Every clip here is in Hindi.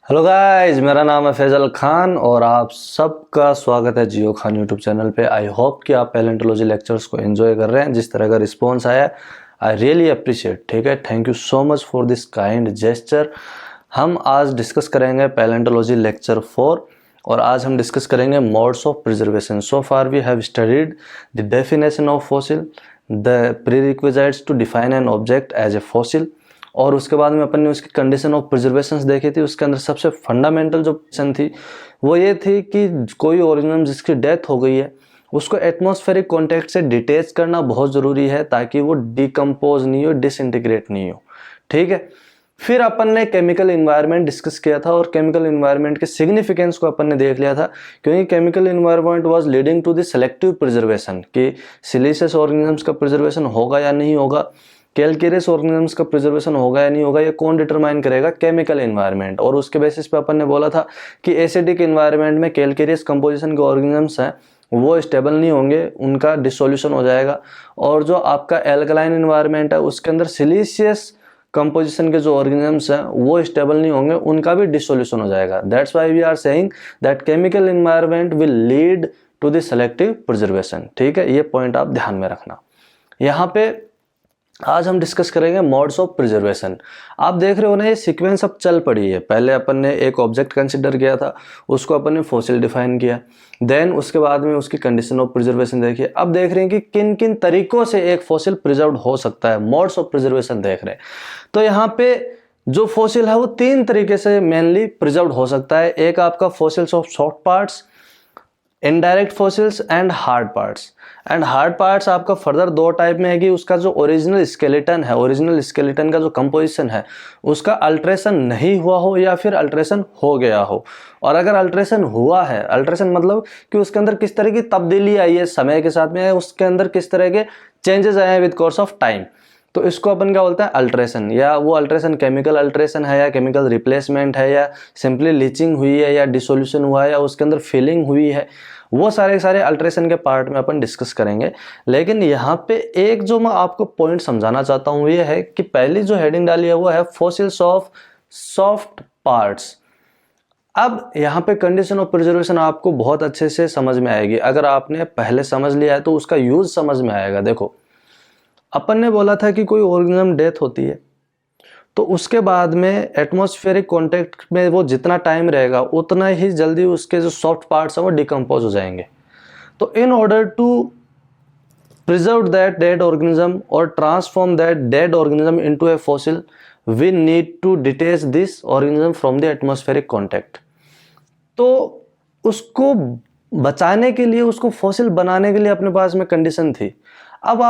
हेलो गाइस, मेरा नाम है फैजल खान और आप सबका स्वागत है जियो खान यूट्यूब चैनल पे। आई होप कि आप पैलेंटोलॉजी लेक्चर्स को एंजॉय कर रहे हैं। जिस तरह का रिस्पांस आया आई रियली अप्रिशिएट। ठीक है, thank you so much for this kind gesture. हम आज डिस्कस करेंगे पैलेंटोलॉजी लेक्चर 4 और आज हम डिस्कस करेंगे modes of preservation. So far we have studied the definition of fossil, the prerequisites to define an object as a fossil, और उसके बाद में अपन ने उसकी कंडीशन ऑफ प्रिजर्वेशन देखी थी। उसके अंदर सबसे फंडामेंटल जो कंडीशन थी वो ये थी कि कोई ऑर्गेनिज्म जिसकी डेथ हो गई है उसको एटमॉस्फेरिक कॉन्टेक्ट से डिटेच करना बहुत ज़रूरी है ताकि वो डिकम्पोज नहीं हो, डिसइंटीग्रेट नहीं हो। ठीक है, फिर अपन ने केमिकल इन्वायरमेंट डिस्कस किया था और केमिकल इन्वायरमेंट के सिग्निफिकेंस को अपन ने देख लिया था, क्योंकि chemical environment was leading to the selective preservation कि सिलिशियस ऑर्गेनिजम्स का प्रिजर्वेशन होगा या नहीं होगा, कैल्केरियस ऑर्गेनिजम्स का प्रिजर्वेशन होगा या नहीं होगा, ये कौन डिटरमाइन करेगा? Chemical environment. और उसके बेसिस पे अपन ने बोला था कि एसिडिक एनवायरनमेंट में कैल्केरियस कंपोजिशन के ऑर्गेनिजम्स हैं वो स्टेबल नहीं होंगे, उनका डिसोल्यूशन हो जाएगा। और जो आपका एल्कलाइन एनवायरनमेंट है उसके अंदर सिलिशियस कंपोजिशन के जो ऑर्गेनिजम्स हैं वो स्टेबल नहीं होंगे, उनका भी डिसोल्यूशन हो जाएगा। That's why we are saying that chemical environment will lead to the selective preservation. ठीक है, ये पॉइंट आप ध्यान में रखना। यहाँ पे आज हम डिस्कस करेंगे मोड्स ऑफ प्रिजर्वेशन। आप देख रहे हो ना, ये सीक्वेंस अब चल पड़ी है। पहले अपन ने एक ऑब्जेक्ट कंसिडर किया था, उसको अपन ने फॉसिल डिफाइन किया, देन उसके बाद में उसकी कंडीशन ऑफ प्रिजर्वेशन देखी। अब देख रहे हैं कि किन किन तरीकों से एक फॉसिल प्रिजर्व हो सकता है, मोड्स ऑफ प्रिजर्वेशन देख रहे हैं। तो यहाँ पे जो फॉसिल है वो तीन तरीके से मेनली प्रिजर्व हो सकता है। एक आपका fossils of soft parts, indirect fossils and hard parts. And hard parts आपका फर्दर दो टाइप में है कि उसका जो ओरिजिनल स्केलेटन है, ओरिजिनल स्केलेटन का जो कंपोजिशन है उसका अल्ट्रेशन नहीं हुआ हो या फिर अल्ट्रेशन हो गया हो। और अगर अल्ट्रेशन हुआ है, अल्ट्रेशन मतलब कि उसके अंदर किस तरह की तब्दीली आई है समय के साथ में, उसके अंदर किस तरह के चेंजेस आए हैं विद कोर्स ऑफ टाइम, तो इसको अपन क्या बोलते हैं? अल्ट्रेशन। या वो अल्ट्रेशन केमिकल अल्ट्रेशन है या केमिकल रिप्लेसमेंट है या सिंपली लीचिंग हुई है या डिसोल्यूशन हुआ है या उसके अंदर फिलिंग हुई है, वो सारे अल्ट्रेशन के पार्ट में अपन डिस्कस करेंगे। लेकिन यहाँ पे एक जो मैं आपको पॉइंट समझाना चाहता हूँ ये है कि पहली जो हेडिंग डाली है वो है फॉसिल्स ऑफ सॉफ्ट पार्ट्स। अब यहाँ पे कंडीशन ऑफ प्रिजर्वेशन आपको बहुत अच्छे से समझ में आएगी। अगर आपने पहले समझ लिया है तो उसका यूज समझ में आएगा। देखो, अपन ने बोला था कि कोई ऑर्गेनिज्म डेथ होती है तो उसके बाद में एटमॉस्फेरिक कांटेक्ट में वो जितना टाइम रहेगा उतना ही जल्दी उसके जो सॉफ्ट पार्ट्स हैं वो डिकम्पोज हो जाएंगे। तो in order to preserve that dead organism और transform that dead organism into a fossil we need to detach this organism from the atmospheric contact. तो उसको बचाने के लिए, उसको फॉसिल बनाने के लिए अपने पास में कंडीशन थी। अब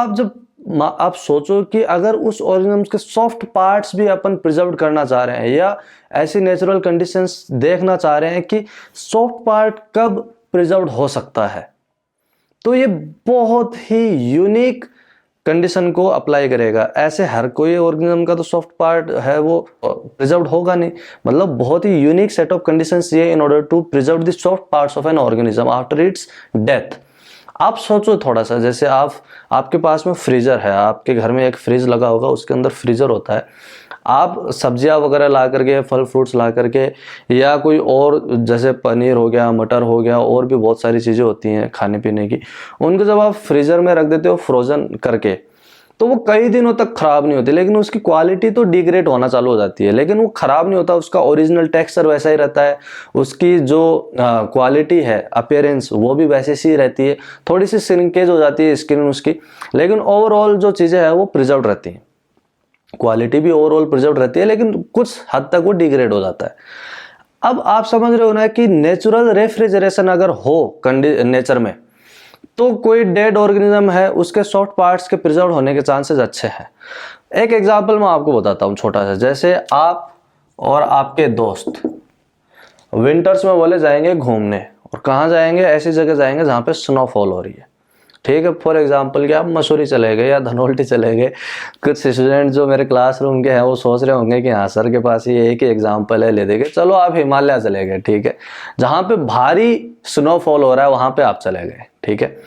आप सोचो कि अगर उस ऑर्गेनिज्म के सॉफ्ट पार्ट्स भी अपन प्रिजर्व करना चाह रहे हैं या ऐसी नेचुरल कंडीशंस देखना चाह रहे हैं कि सॉफ्ट पार्ट कब प्रिजर्व हो सकता है, तो ये बहुत ही यूनिक कंडीशन को अप्लाई करेगा। ऐसे हर कोई ऑर्गेनिज्म का तो सॉफ्ट पार्ट है वो प्रिजर्व होगा नहीं, मतलब बहुत ही यूनिक सेट ऑफ कंडीशंस ये in order to preserve the soft parts of an organism after its death. आप सोचो थोड़ा सा, जैसे आपके पास में फ्रीजर है, आपके घर में एक फ्रिज लगा होगा, उसके अंदर फ्रीजर होता है। आप सब्जियां वगैरह ला करके, फल फ्रूट्स ला करके या कोई और जैसे पनीर हो गया, मटर हो गया, और भी बहुत सारी चीज़ें होती हैं खाने पीने की, उनको जब आप फ्रीजर में रख देते हो फ्रोजन करके तो वो कई दिनों तक खराब नहीं होती, लेकिन उसकी क्वालिटी तो डिग्रेड होना चालू हो जाती है। लेकिन वो खराब नहीं होता, उसका ओरिजिनल टेक्सचर वैसा ही रहता है, उसकी जो क्वालिटी है, अपीयरेंस, वो भी वैसे सी रहती है। थोड़ी सी श्रिंकेज हो जाती है स्किन उसकी, लेकिन ओवरऑल जो चीज़ें हैं वो प्रिजर्व रहती हैं। क्वालिटी भी ओवरऑल प्रिजर्व रहती है, लेकिन कुछ हद तक वो डिग्रेड हो जाता है। अब आप समझ रहे हो ना कि नेचुरल रेफ्रिजरेशन अगर हो नेचर में, तो कोई डेड ऑर्गेनिज्म है उसके सॉफ्ट पार्ट्स के प्रिजर्व होने के चांसेस अच्छे हैं। एक एग्जांपल मैं आपको बताता हूँ छोटा सा। जैसे आप और आपके दोस्त विंटर्स में बोले जाएंगे घूमने, और कहाँ जाएंगे? ऐसी जगह जाएंगे जहाँ पे स्नोफॉल हो रही है। ठीक है, फॉर एग्जांपल कि आप मसूरी चले गए या धनौल्टी चले गए। कुछ स्टूडेंट जो मेरे क्लासरूम के हैं वो सोच रहे होंगे कि हाँ सर के पास ये एक ही एग्जांपल है, ले देंगे। चलो आप हिमालय चले गए, ठीक है, जहाँ पे भारी स्नोफॉल हो रहा है वहाँ पे आप चले गए। ठीक है,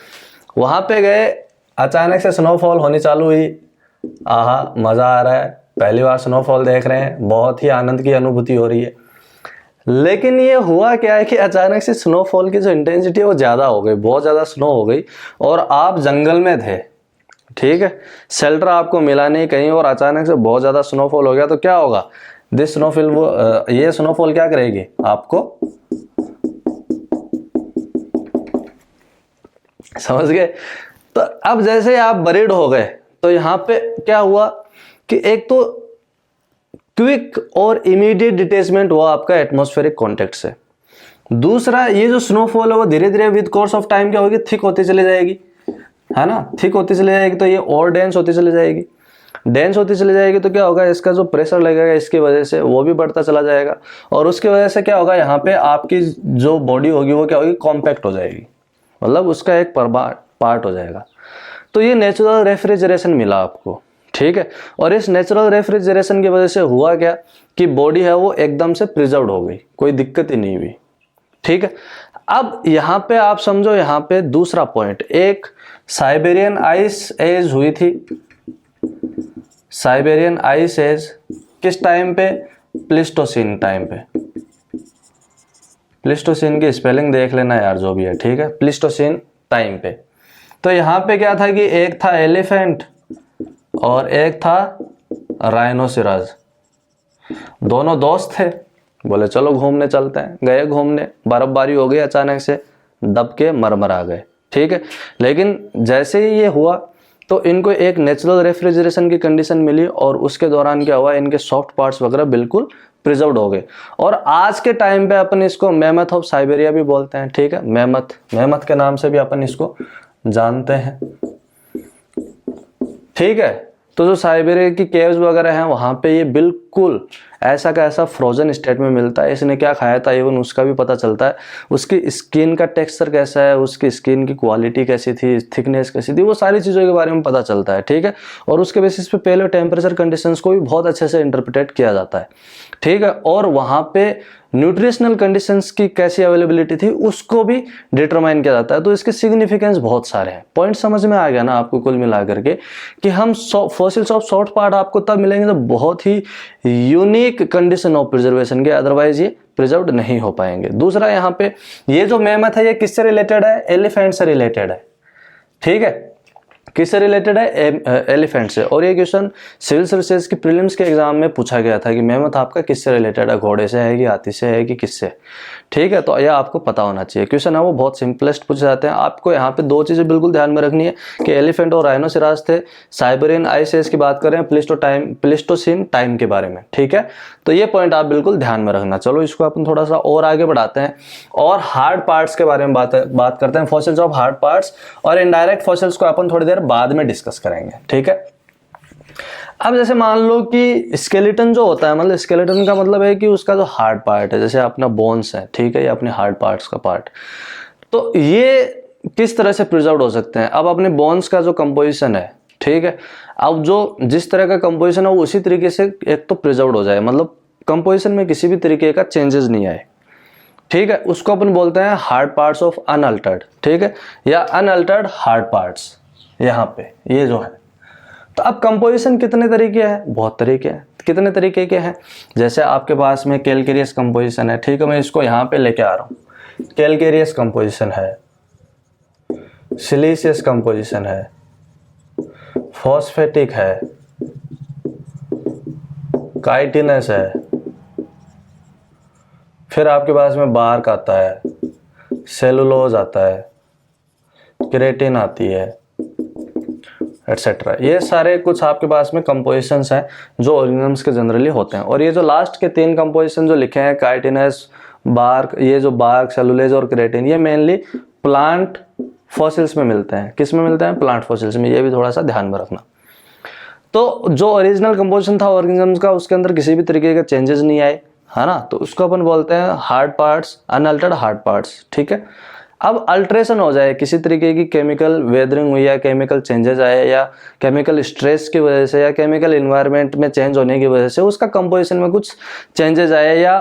वहाँ पे गए, अचानक से स्नोफॉल होनी चालू हुई। आहा, मज़ा आ रहा है, पहली बार स्नोफॉल देख रहे हैं, बहुत ही आनंद की अनुभूति हो रही है। लेकिन ये हुआ क्या है कि अचानक से स्नोफॉल की जो इंटेंसिटी है वो ज़्यादा हो गई, बहुत ज़्यादा स्नो हो गई, और आप जंगल में थे, ठीक है, शेल्टर आपको मिला नहीं कहीं, और अचानक से बहुत ज़्यादा स्नोफॉल हो गया, तो क्या होगा, दिस स्नोफॉल, वो ये स्नोफॉल क्या करेगी आपको, समझ गए। तो अब जैसे आप बरीड हो गए, तो यहाँ पे क्या हुआ कि एक तो क्विक और इमीडिएट डिटेचमेंट हुआ आपका एटमॉस्फेरिक कॉन्टेक्ट से, दूसरा ये जो स्नोफॉल है वो धीरे धीरे विद कोर्स ऑफ टाइम क्या होगी, थिक होती चली जाएगी, है ना, थिक होती चली जाएगी, तो ये और डेंस होती चली जाएगी, डेंस होती चली जाएगी, तो क्या होगा, इसका जो प्रेशर लगेगा इसकी वजह से वो भी बढ़ता चला जाएगा, और उसकी वजह से क्या होगा, यहाँ पे आपकी जो बॉडी होगी वो क्या होगी, कॉम्पैक्ट हो जाएगी, मतलब उसका एक पार्ट हो जाएगा। तो ये नेचुरल रेफ्रिजरेशन मिला आपको, ठीक है, और इस नेचुरल रेफ्रिजरेशन की वजह से हुआ क्या कि बॉडी है वो एकदम से प्रिजर्व हो गई, कोई दिक्कत ही नहीं हुई, ठीक है। अब यहाँ पे आप समझो, यहाँ पे दूसरा पॉइंट, एक साइबेरियन आइस एज हुई थी, साइबेरियन आइस एज किस टाइम पे, प्लिस्टोसीन टाइम पे, प्लिस्टोसीन की स्पेलिंग देख लेना यार जो भी है, ठीक है, प्लिस्टोसीन टाइम पे। तो यहाँ पे क्या था कि एक था एलिफेंट और एक था राइनोसिरस, दोनों दोस्त थे, बोले चलो घूमने चलते हैं, गए घूमने, बर्फबारी हो गई, अचानक से दब के मर आ गए, ठीक है। लेकिन जैसे ही ये हुआ तो इनको एक नेचुरल रेफ्रिजरेशन की कंडीशन मिली, और उसके दौरान क्या हुआ, इनके सॉफ्ट पार्ट्स वगैरह बिल्कुल प्रिजर्व्ड हो गए, और आज के टाइम पे अपन इसको मैमथ ऑफ साइबेरिया भी बोलते हैं, ठीक है, मैमथ के नाम से भी अपन इसको जानते हैं, ठीक है। तो जो साइबेरिया की केव्स वगैरह हैं वहां पे ये बिल्कुल ऐसा का ऐसा फ्रोजन स्टेट में मिलता है, इसने क्या खाया था इवन उसका भी पता चलता है, उसकी स्किन का टेक्सचर कैसा है, उसकी स्किन की क्वालिटी कैसी थी, थिकनेस कैसी थी, वो सारी चीज़ों के बारे में पता चलता है, ठीक है, और उसके बेसिस पे पहले टेम्परेचर कंडीशंस को भी बहुत अच्छे से इंटरप्रिटेट किया जाता है, ठीक है, और वहाँ पे न्यूट्रिशनल कंडीशंस की कैसी अवेलेबिलिटी थी उसको भी डिटरमाइन किया जाता है। तो इसके सिग्निफिकेंस बहुत सारे हैं, पॉइंट समझ में आ गया ना आपको कुल मिला करके, कि हम फॉसिल्स ऑफ सॉफ्ट पार्ट आपको तब मिलेंगे जब बहुत ही यूनिक कंडीशन ऑफ प्रिजर्वेशन के, अदरवाइज ये प्रिजर्व्ड नहीं हो पाएंगे। दूसरा यहाँ पे ये जो मैमथ है ये किससे रिलेटेड है, एलिफेंट से रिलेटेड है, ठीक है, किससे रिलेटेड है, एलिफेंट से। और ये क्वेश्चन सिविल सर्विसेज की प्रीलिम्स के एग्जाम में पूछा गया था कि मैमथ आपका किससे रिलेटेड है, घोड़े से है कि हाथी से है कि किससे, ठीक है। तो यह आपको पता होना चाहिए, क्वेश्चन है वो बहुत सिंपलेस्ट पूछे जाते हैं। आपको यहाँ पे दो चीजें बिल्कुल ध्यान में रखनी है कि एलिफेंट और राइनोसेरास थे, साइबेरियन आइस एज की बात कर रहे हैं, प्लिस्टोसीन टाइम के बारे में, ठीक है। तो ये पॉइंट आप बिल्कुल ध्यान में रखना। चलो इसको अपन थोड़ा सा और आगे बढ़ाते हैं और हार्ड पार्ट्स के बारे में बात करते हैं, फॉसिल्स ऑफ हार्ड पार्ट्स, और इनडायरेक्ट फॉसिल्स को अपन थोड़ी देर बाद में डिस्कस करेंगे, ठीक है। अब जैसे मान लो कि स्केलेटन जो होता है, मतलब स्केलेटन का मतलब है कि उसका जो हार्ड पार्ट है, जैसे अपना बोन्स है, ठीक है, ये अपने हार्ड पार्ट्स का पार्ट, तो ये किस तरह से प्रिजर्व हो सकते हैं। अब अपने बोन्स का जो कंपोजिशन है, ठीक है, अब जो जिस तरह का कंपोजिशन है वो उसी तरीके से एक तो प्रिजर्व हो जाए, मतलब कंपोजिशन में किसी भी तरीके का चेंजेस नहीं आए, ठीक है, उसको अपन बोलते हैं हार्ड पार्ट्स ऑफ अनअल्टर्ड, ठीक है, या अनअल्टर्ड हार्ड पार्ट्स। यहाँ पे ये जो है, तो अब कंपोजिशन कितने तरीके हैं, बहुत तरीके हैं। कितने तरीके के हैं, जैसे आपके पास में कैलकेरियस कंपोजिशन है, ठीक है, मैं इसको यहाँ पे लेके आ रहा हूँ, कैलकेरियस कंपोजिशन है, सिलिशियस कंपोजिशन है, फॉस्फेटिक है, काइटिनस है, फिर आपके पास में बार्क आता है, सेलुलोज आता है, केराटिन आती है, एटसेट्रा। ये सारे कुछ आपके पास में कंपोजिशंस हैं जो ऑर्गेनिजम्स के जनरली होते हैं। और ये जो लास्ट के 3 कंपोजिशन जो लिखे हैं, काइटिनस, बार्क, ये जो बार्क, सेलुलोज और केराटिन, ये मेनली प्लांट फॉसिल्स में मिलते हैं। किस में मिलते हैं, प्लांट फॉसिल्स में, ये भी थोड़ा सा ध्यान में रखना। तो जो ओरिजिनल कंपोजिशन था ऑर्गेनिजम्स का, उसके अंदर किसी भी तरीके के चेंजेस नहीं आए, है ना, तो उसको अपन बोलते हैं hard parts, unaltered hard parts, ठीक है। अब अल्ट्रेशन हो जाए, किसी तरीके की केमिकल वेदरिंग हुई या केमिकल चेंजेस आए या केमिकल स्ट्रेस की वजह से या केमिकल एनवायरनमेंट में चेंज होने की वजह से उसका कंपोजिशन में कुछ चेंजेस आए या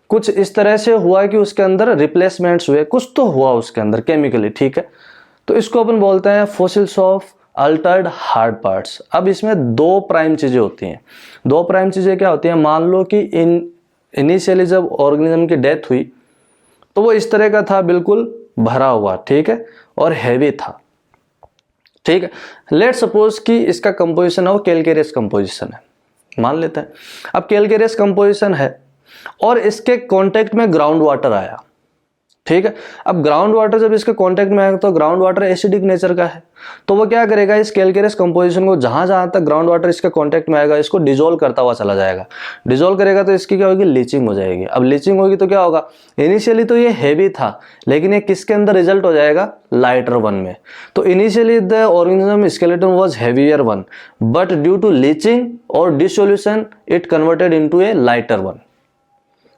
कुछ इस तरह से हुआ कि उसके अंदर रिप्लेसमेंट्स हुए, कुछ तो हुआ उसके अंदर केमिकली, ठीक है, तो इसको अपन बोलते हैं fossils of Altered hard parts. अब इसमें 2 प्राइम चीजें होती हैं। 2 प्राइम चीजें क्या होती हैं, मान लो कि इन इनिशियली जब ऑर्गेनिज्म की डेथ हुई तो वो इस तरह का था, बिल्कुल भरा हुआ, ठीक है, और हैवी था, ठीक है। लेट सपोज कि इसका कंपोजिशन है वो कैल्केरियस कंपोजिशन है, मान लेते हैं। अब कैल्केरियस कंपोजिशन है और इसके कांटेक्ट में ग्राउंड वाटर आया, ठीक है। अब ग्राउंड वाटर जब इसके कांटेक्ट में आएगा तो ग्राउंड वाटर एसिडिक नेचर का है, तो वो क्या करेगा, इस कैल्केरियस कंपोजिशन को जहां जहां तक ग्राउंड वाटर इसके कांटेक्ट में आएगा इसको डिजोल्व करता हुआ चला जाएगा। डिजोल्व करेगा तो इसकी क्या होगी, लीचिंग हो जाएगी। अब लीचिंग होगी तो क्या होगा, इनिशियली तो ये हैवी था लेकिन ये किसके अंदर रिजल्ट हो जाएगा, लाइटर वन में। तो initially the organism skeleton was heavier one, but due to leaching और dissolution it converted into a lighter one,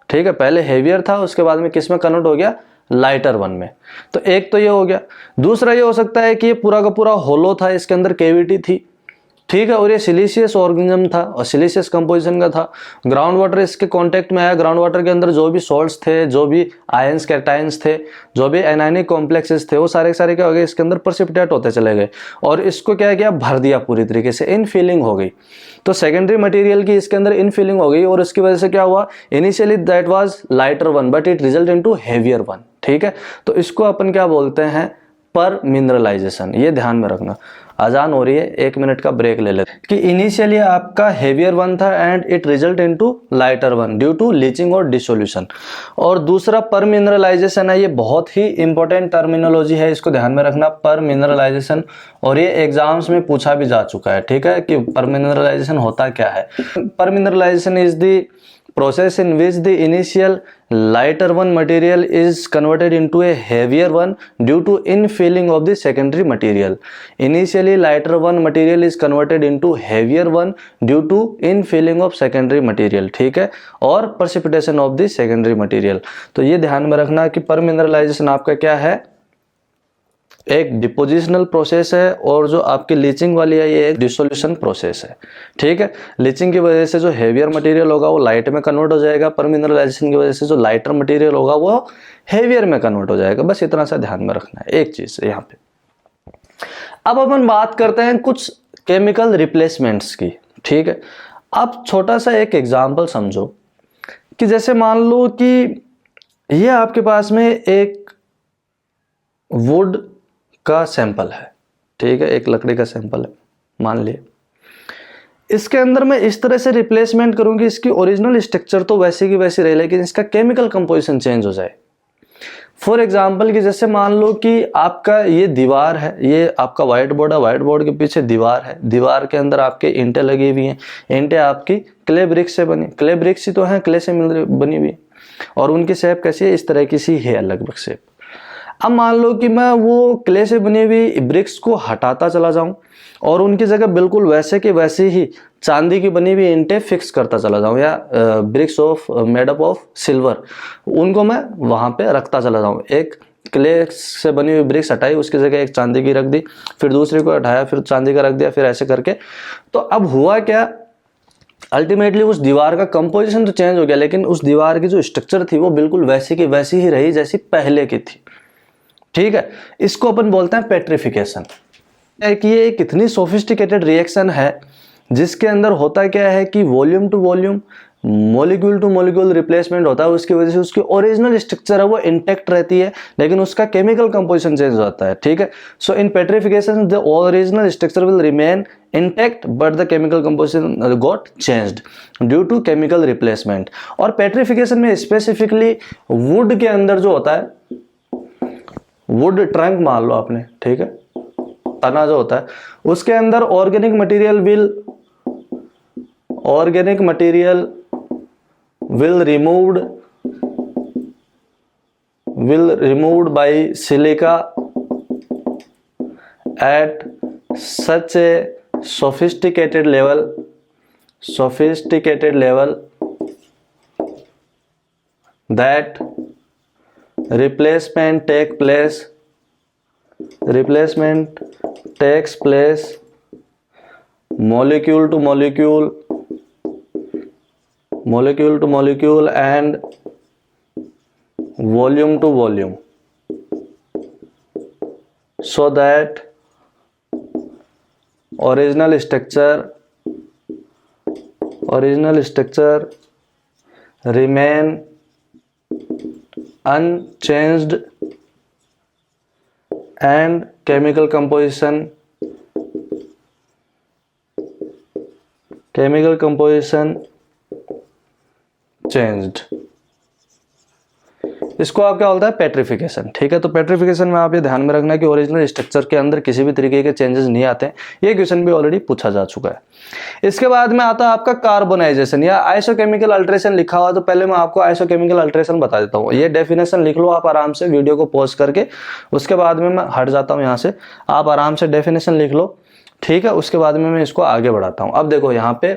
ठीक है। पहले हेवियर था, उसके बाद में किस में कन्वर्ट हो गया, लाइटर वन में। तो एक तो ये हो गया। दूसरा ये हो सकता है कि ये पूरा का पूरा होलो था, इसके अंदर कैविटी थी, ठीक है, और ये सिलिशियस ऑर्गेनिज्म था और सिलिशियस कंपोजिशन का था। ग्राउंड वाटर इसके कांटेक्ट में आया, ग्राउंड वाटर के अंदर जो भी सॉल्ट्स थे, जो भी आयंस कैटायंस थे, जो भी एनायनिक कॉम्प्लेक्सेस थे, वो सारे सारे क्या हो गए, इसके अंदर प्रेसिपिटेट होते चले गए और इसको क्या किया, भर दिया पूरी तरीके से, इनफिलिंग हो गई। तो सेकेंडरी मटेरियल की इसके अंदर इनफिलिंग हो गई और इसकी वजह से क्या हुआ, initially that was lighter one but it result into heavier one, ठीक है। तो इसको अपन क्या बोलते हैं, पर मिनरलाइजेशन। ये ध्यान में रखना। अजान हो रही है, 1 मिनट का ब्रेक ले लेते हैं। कि इनिशियली आपका हेवियर वन था and it result into lighter one due to leaching और डिसोल्यूशन। और दूसरा पर मिनरलाइजेशन है, ये बहुत ही इंपॉर्टेंट टर्मिनोलॉजी है, इसको ध्यान में रखना, पर मिनरलाइजेशन। और ये एग्जाम्स में पूछा भी जा चुका है, ठीक है, कि पर मिनरलाइजेशन होता क्या है। पर mineralization is the process in which the initial lighter one material is converted into a heavier one due to infilling of the secondary material. Initially lighter one material is converted into heavier one due to infilling of secondary material, ठीक है, और precipitation of the secondary material। तो ये ध्यान में रखना कि पर मिनरलाइजेशन आपका क्या है, एक डिपोजिशनल प्रोसेस है, और जो आपकी लीचिंग वाली है ये एक डिसोल्यूशन प्रोसेस है, ठीक है। लीचिंग की वजह से जो हेवियर मटेरियल होगा वो लाइट में कन्वर्ट हो जाएगा, पर मिनरलाइजेशन की वजह से जो लाइटर मटेरियल होगा वो हेवियर में कन्वर्ट हो जाएगा। बस इतना सा ध्यान में रखना है, एक चीज यहाँ पे। अब अपन बात करते हैं कुछ केमिकल रिप्लेसमेंट्स की, ठीक है। अब छोटा सा एक एग्जाम्पल समझो कि जैसे मान लो कि ये आपके पास में एक वुड का सैंपल है, ठीक है, एक लकड़ी का सैंपल है मान लिए। इसके अंदर मैं इस तरह से रिप्लेसमेंट करूंगी, इसकी ओरिजिनल स्ट्रक्चर तो वैसे की वैसी रहे लेकिन इसका केमिकल कंपोजिशन चेंज हो जाए। फॉर एग्जांपल कि जैसे मान लो कि आपका ये दीवार है, ये आपका व्हाइट बोर्ड है, व्हाइट बोर्ड के पीछे दीवार है, दीवार के अंदर आपके ईंटें लगी हुई हैं, ईंटें आपकी क्ले ब्रिक्स से बनी, क्ले ब्रिक्स ही तो हैं, क्ले से बनी हुई, और उनकी शेप कैसी है, इस तरह की सी है लगभग शेप। अब मान लो कि मैं वो क्ले से बनी हुई ब्रिक्स को हटाता चला जाऊं और उनकी जगह बिल्कुल वैसे के वैसे ही चांदी की बनी हुई ईंटें फिक्स करता चला जाऊं, या bricks of made up of silver, उनको मैं वहां पे रखता चला जाऊं। एक क्ले से बनी हुई ब्रिक्स हटाई, उसकी जगह एक चांदी की रख दी, फिर दूसरी को हटाया, फिर चांदी का रख दिया, फिर ऐसे करके। तो अब हुआ क्या, अल्टीमेटली उस दीवार का कंपोजिशन तो चेंज हो गया लेकिन उस दीवार की जो स्ट्रक्चर थी वो बिल्कुल वैसी की वैसी ही रही जैसी पहले की थी, ठीक है। इसको अपन बोलते हैं पेट्रिफिकेशन। कि ये एक इतनी सोफिस्टिकेटेड रिएक्शन है जिसके अंदर होता क्या है कि volume to volume, molecule to molecule replacement होता है। उसकी वजह से उसकी ओरिजिनल स्ट्रक्चर है वो इंटैक्ट रहती है लेकिन उसका केमिकल कंपोजिशन चेंज हो जाता है, ठीक है। So in petrification the original structure will remain intact but the chemical composition got changed due to chemical replacement. और पेट्रिफिकेशन में स्पेसिफिकली वुड के अंदर जो होता है, वुड ट्रंक मान लो आपने, ठीक है, तना जो होता है उसके अंदर organic material will removed by silica at such A sophisticated level that replacement takes place molecule to molecule and volume to volume, so that original structure remain unchanged and chemical composition changed। इसको आप क्या बोलता है, पेट्रिफिकेशन। ठीक है, तो पेट्रिफिकेशन में आप ये ध्यान में रखना कि ओरिजिनल स्ट्रक्चर के अंदर किसी भी तरीके के चेंजेस नहीं आते हैं। ये क्वेश्चन भी ऑलरेडी पूछा जा चुका है। इसके बाद में आता है आपका कार्बोनाइजेशन या आइसोकेमिकल अल्ट्रेशन लिखा हुआ, तो पहले मैं आपको आइसोकेमिकल अल्ट्रेशन बता देता हूँ। ये डेफिनेशन लिख लो आप आराम से, वीडियो को पॉज करके। उसके बाद में मैं हट जाता हूँ यहाँ से, आप आराम से डेफिनेशन लिख लो। ठीक है, उसके बाद में मैं इसको आगे बढ़ाता हूँ। अब देखो यहाँ पे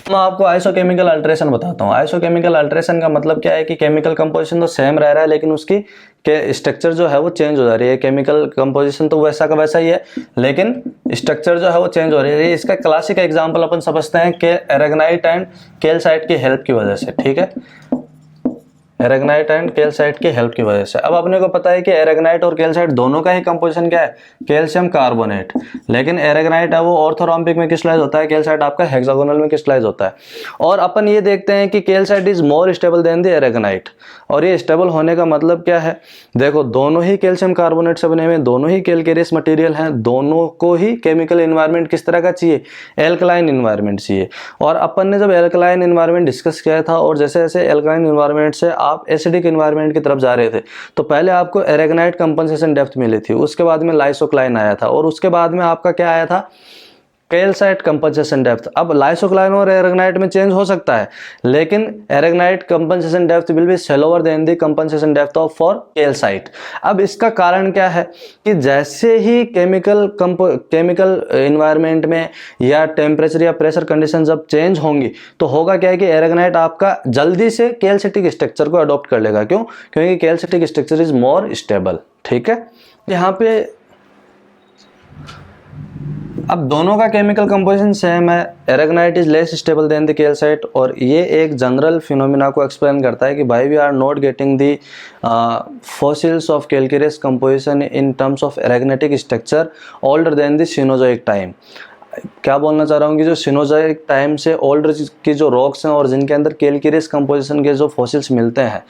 मैं आपको आइसोकेमिकल अल्ट्रेशन बताता हूँ। आइसोकेमिकल अल्ट्रेशन का मतलब क्या है कि केमिकल कंपोजिशन तो सेम रह रहा है, लेकिन उसकी के स्ट्रक्चर जो है वो चेंज हो जा रही है। केमिकल कंपोजिशन तो वैसा का वैसा ही है, लेकिन स्ट्रक्चर जो है वो चेंज हो रही है। इसका क्लासिक एग्जांपल अपन समझते हैं कि एरेगनाइट एंड कैल्साइट की हेल्प की वजह से। ठीक है, एरेगनाइट एंड कैल्साइट की हेल्प की वजह से। अब अपने को पता है कि एरेगनाइट और कैल्साइट दोनों का ही कंपोजिशन क्या है, कैल्शियम कार्बोनेट। लेकिन एरेगनाइट है वो ऑर्थोरॉम्बिक में क्रिस्टलाइज होता है, कैल्साइट आपका हेक्सागोनल में क्रिस्टलाइज होता है। और अपन ये देखते हैं कि calcite is more stable than the aragonite. और ये स्टेबल होने का मतलब क्या है, देखो दोनों ही कैल्शियम कार्बोनेट से बने हुए, दोनों ही कैल्केरियस मटेरियल हैं, दोनों को ही केमिकल एनवायरनमेंट किस तरह का चाहिए, एल्कलाइन एनवायरनमेंट चाहिए। और अपन ने जब एल्कलाइन एनवायरनमेंट डिस्कस किया था, और जैसे जैसे एल्कलाइन एनवायरनमेंट से आप एसिडिक एनवायरनमेंट की तरफ जा रहे थे, तो पहले आपको एरेगनाइट कंपनसेशन डेप्थ मिली थी, उसके बाद में लाइसोक्लाइन आया था, और उसके बाद में आपका क्या आया था, कैल्साइट कंपनसेशन डेप्थ। अब लाइसोक्लाइन और एरेगनाइट में चेंज हो सकता है, लेकिन aragonite compensation depth will be shallower than the compensation depth of for calcite. अब इसका कारण क्या है कि जैसे ही केमिकल एनवायरनमेंट में या टेम्परेचर या प्रेशर कंडीशन जब चेंज होंगी, तो होगा क्या है कि एरेगनाइट आपका जल्दी से कैल्सिटिक स्ट्रक्चर को अडॉप्ट कर लेगा। क्यों? क्योंकि कैल्सिटिक स्ट्रक्चर इज मोर स्टेबल। ठीक है, यहाँ पे अब दोनों का केमिकल कंपोजिशन सेम है, aragonite is less stable than the calcite. और ये एक जनरल फिनोमिना को एक्सप्लेन करता है कि भाई we are not getting the fossils of calcareous composition in terms of aragonitic structure older than the Cenozoic time. क्या बोलना चाह रहा हूँ कि जो सिनोजोइक टाइम से ओल्डर की जो रॉक्स हैं और जिनके अंदर कैल्केरियस कंपोजिशन के जो फॉसिल्स मिलते हैं,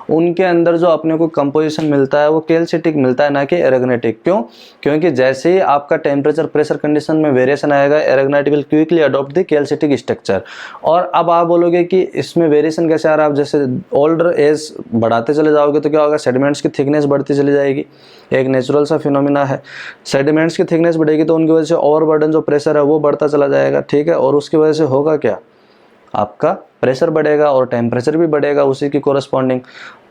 उनके अंदर जो अपने को कंपोजिशन मिलता है वो कैल्सिटिक मिलता है, ना कि एरेगनेटिक। क्यों? क्योंकि जैसे ही आपका टेम्परेचर प्रेशर कंडीशन में वेरिएशन आएगा, aragonite will quickly adopt the calcitic structure. और अब आप बोलोगे कि इसमें वेरिएशन कैसे आ रहा है, आप जैसे ओल्डर एज बढ़ाते चले जाओगे तो क्या होगा, सेडिमेंट्स की थिकनेस बढ़ती चली जाएगी। एक नेचुरल सा फिनोमिना है, सेडिमेंट्स की थिकनेस बढ़ेगी तो उनकी वजह से ओवरबर्डन जो प्रेशर है वो बढ़ता चला जाएगा। ठीक है, और उसकी वजह से होगा क्या, आपका प्रेशर बढ़ेगा और टेम्परेचर भी बढ़ेगा उसी की कोरस्पॉन्डिंग।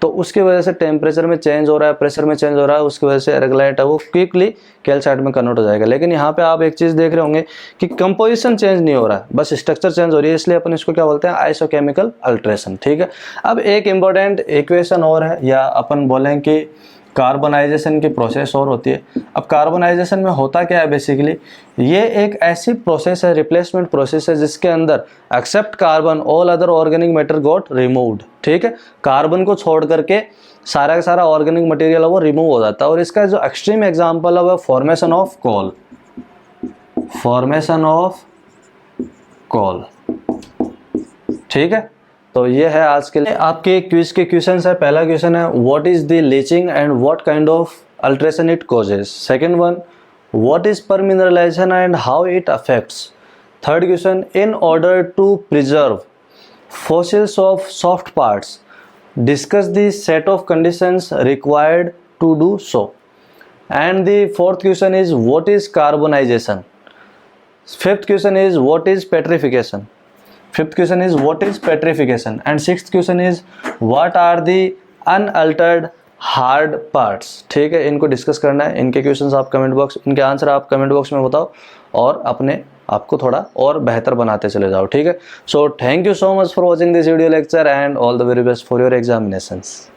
तो उसकी वजह से टेम्परेचर में चेंज हो रहा है, प्रेशर में चेंज हो रहा है, उसकी वजह से एरेगनाइट है वो क्विकली कैल्साइट में कन्वर्ट हो जाएगा। लेकिन यहाँ पे आप एक चीज़ देख रहे होंगे कि कंपोजिशन चेंज नहीं हो रहा है, बस स्ट्रक्चर चेंज हो रही है, इसलिए अपन इसको क्या बोलते हैं, आइसोकेमिकल अल्ट्रेशन। ठीक है, अब एक इंपॉर्टेंट इक्वेशन और है, या अपन बोलें कि कार्बोनाइजेशन की प्रोसेस और होती है। अब कार्बोनाइजेशन में होता क्या है, बेसिकली ये एक ऐसी प्रोसेस है, रिप्लेसमेंट प्रोसेस है, जिसके अंदर except carbon all other organic matter got removed. ठीक है, कार्बन को छोड़ करके सारा का सारा ऑर्गेनिक मटेरियल है वो रिमूव हो जाता है। और इसका जो एक्सट्रीम एग्जांपल है वो formation of coal, formation of coal. ठीक है, तो ये है आज के लिए आपके क्विज के क्वेश्चंस है। पहला क्वेश्चन है what is the leaching and what kind of alteration it causes. Second one, what is permineralization and how it affects. Third question, in order to preserve fossils of soft parts, discuss the set of conditions required to do so. And the fourth question is what is carbonization. Fifth question is what is petrification. Fifth question is what is petrification. And sixth question is what are the unaltered hard parts. ठीक है, इनको डिस्कस करना है। इनके क्वेश्चंस आप कमेंट बॉक्स, इनके आंसर आप कमेंट बॉक्स में बताओ और अपने आपको थोड़ा और बेहतर बनाते चले जाओ। ठीक है, so thank you so much for watching this video lecture and all the very best for your examinations.